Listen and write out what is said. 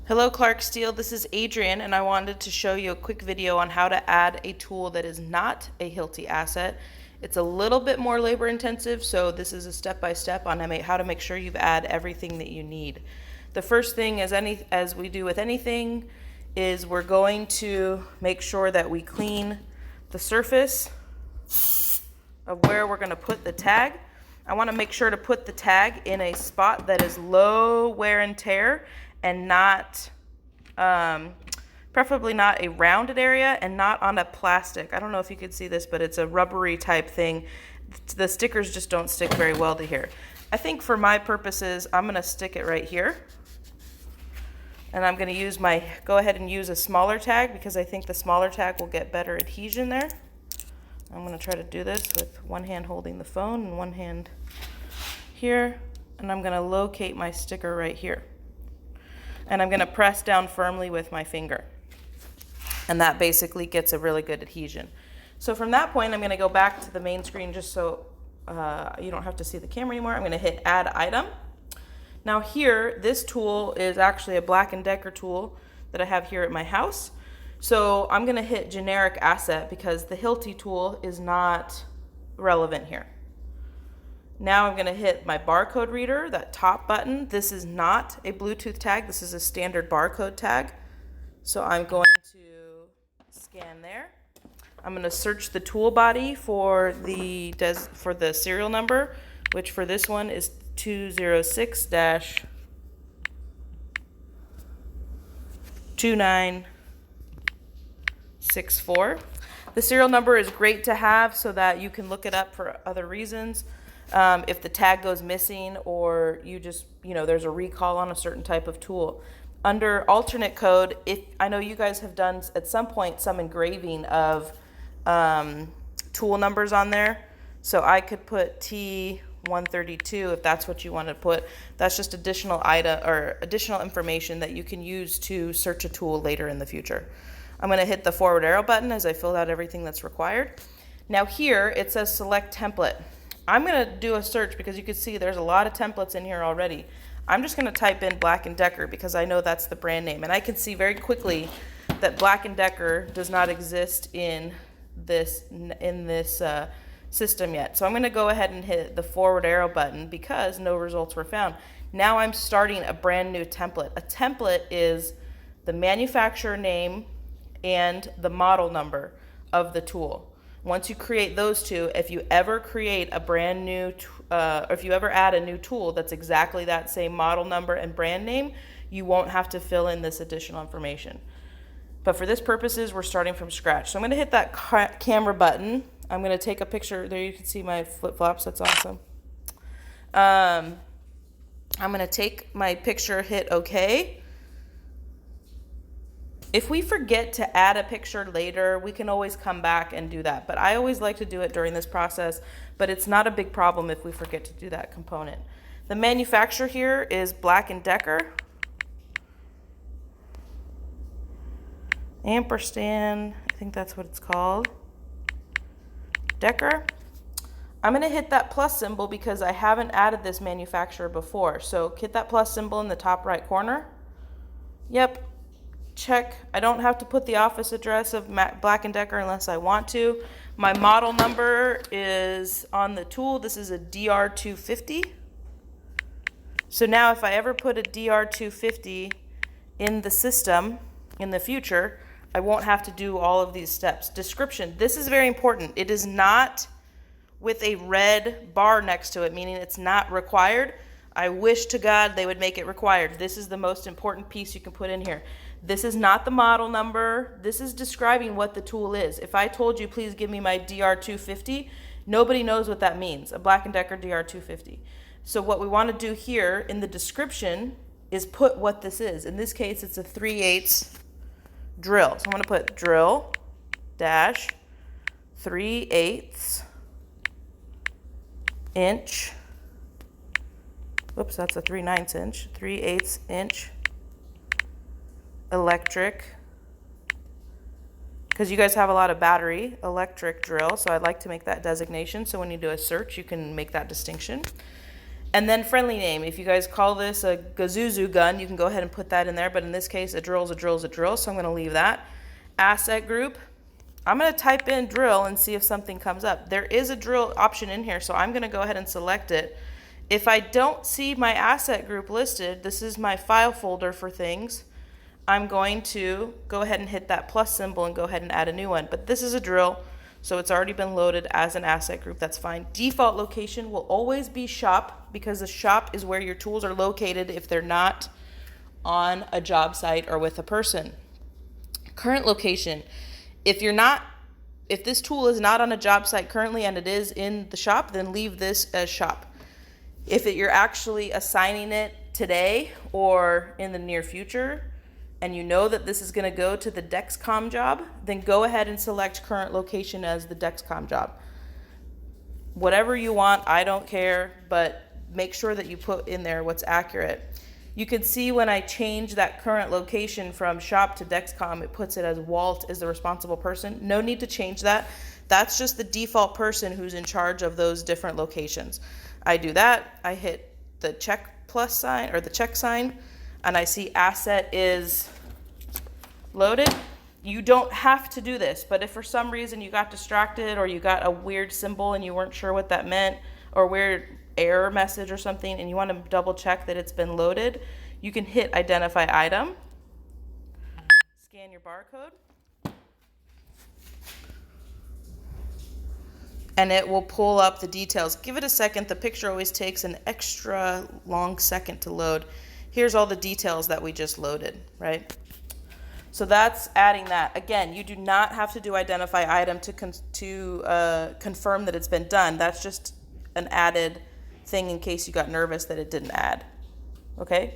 Hello Clark Steel, this is Adrian and I wanted to show you a quick video on how to add a tool that is not a Hilti asset. It's a little bit more labor intensive, so this is a step-by-step on how to make sure you've added everything that you need. The first thing, as we do with anything, is we're going to make sure that we clean the surface of where we're going to put the tag. I want to make sure to put the tag in a spot that is low wear and tear and not, preferably not a rounded area and not on a plastic. I don't know if you could see this, but it's a rubbery type thing. The stickers just don't stick very well to here. I think for my purposes, I'm going to stick it right here. And I'm going to go ahead and use a smaller tag because I think the smaller tag will get better adhesion there. I'm going to try to do this with one hand holding the phone and one hand here. And I'm going to locate my sticker right here. And I'm going to press down firmly with my finger. And that basically gets a really good adhesion. So from that point, I'm going to go back to the main screen just so you don't have to see the camera anymore. I'm going to hit Add Item. Now here, this tool is actually a Black & Decker tool that I have here at my house. So I'm going to hit Generic Asset because the Hilti tool is not relevant here. Now I'm going to hit my barcode reader, that top button. This is not a Bluetooth tag. This is a standard barcode tag. So I'm going to scan there. I'm going to search the tool body for the serial number, which for this one is 206-2964. The serial number is great to have so that you can look it up for other reasons. If the tag goes missing or there's a recall on a certain type of tool. Under alternate code, I know you guys have done at some point some engraving of tool numbers on there. So I could put T132 if that's what you want to put. That's just additional information that you can use to search a tool later in the future. I'm going to hit the forward arrow button as I filled out everything that's required. Now here it says select template. I'm going to do a search because you can see there's a lot of templates in here already. I'm just going to type in Black & Decker because I know that's the brand name. And I can see very quickly that Black & Decker does not exist in this system yet. So I'm going to go ahead and hit the forward arrow button because no results were found. Now I'm starting a brand new template. A template is the manufacturer name and the model number of the tool. Once you create those two, if you ever create a brand new, if you ever add a new tool that's exactly that same model number and brand name, you won't have to fill in this additional information. But for this purposes, we're starting from scratch. So I'm going to hit that camera button. I'm going to take a picture. There you can see my flip-flops. That's awesome. I'm going to take my picture, hit OK. If we forget to add a picture later, we can always come back and do that. But I always like to do it during this process, but it's not a big problem if we forget to do that component. The manufacturer here is Black & Decker. Ampersand, I think that's what it's called. Decker. I'm going to hit that plus symbol because I haven't added this manufacturer before. So hit that plus symbol in the top right corner. Yep. Check. I don't have to put the office address of Black & Decker unless I want to. My model number is on the tool. This is a DR250. So now if I ever put a DR250 in the system in the future, I won't have to do all of these steps. Description. This is very important. It is not with a red bar next to it, meaning it's not required. I wish to God they would make it required. This is the most important piece you can put in here. This is not the model number. This is describing what the tool is. If I told you, please give me my DR250, nobody knows what that means, a Black & Decker DR250. So what we want to do here in the description is put what this is. In this case, it's a 3/8 drill. So I'm going to put drill dash 3/8 inch. Oops, that's a 3/9 inch. 3/8 inch electric, because you guys have a lot of battery electric drill, so I'd like to make that designation so when you do a search you can make that distinction. And then friendly name. If you guys call this a Gazuzu gun, you can go ahead and put that in there. But in this case, a drill is a drill is a drill. So I'm going to leave that. Asset group. I'm going to type in drill and see if something comes up. There is a drill option in here, so I'm going to go ahead and select it. If I don't see my asset group listed, this is my file folder for things. I'm going to go ahead and hit that plus symbol and go ahead and add a new one. But this is a drill, so it's already been loaded as an asset group. That's fine. Default location will always be shop, because the shop is where your tools are located if they're not on a job site or with a person. Current location. If this tool is not on a job site currently and it is in the shop, then leave this as shop. If you're actually assigning it today or in the near future, and you know that this is going to go to the Dexcom job, then go ahead and select current location as the Dexcom job. Whatever you want, I don't care, but make sure that you put in there what's accurate. You can see when I change that current location from shop to Dexcom, it puts it as Walt is the responsible person. No need to change that. That's just the default person who's in charge of those different locations. I do that, I hit the check plus sign or the check sign, and I see asset is loaded. You don't have to do this, but if for some reason you got distracted or you got a weird symbol and you weren't sure what that meant, or weird error message or something, and you want to double check that it's been loaded, you can hit identify item, scan your barcode, and it will pull up the details. Give it a second. The picture always takes an extra long second to load. Here's all the details that we just loaded, right? So that's adding that. Again, you do not have to do identify item to confirm that it's been done. That's just an added thing in case you got nervous that it didn't add. Okay?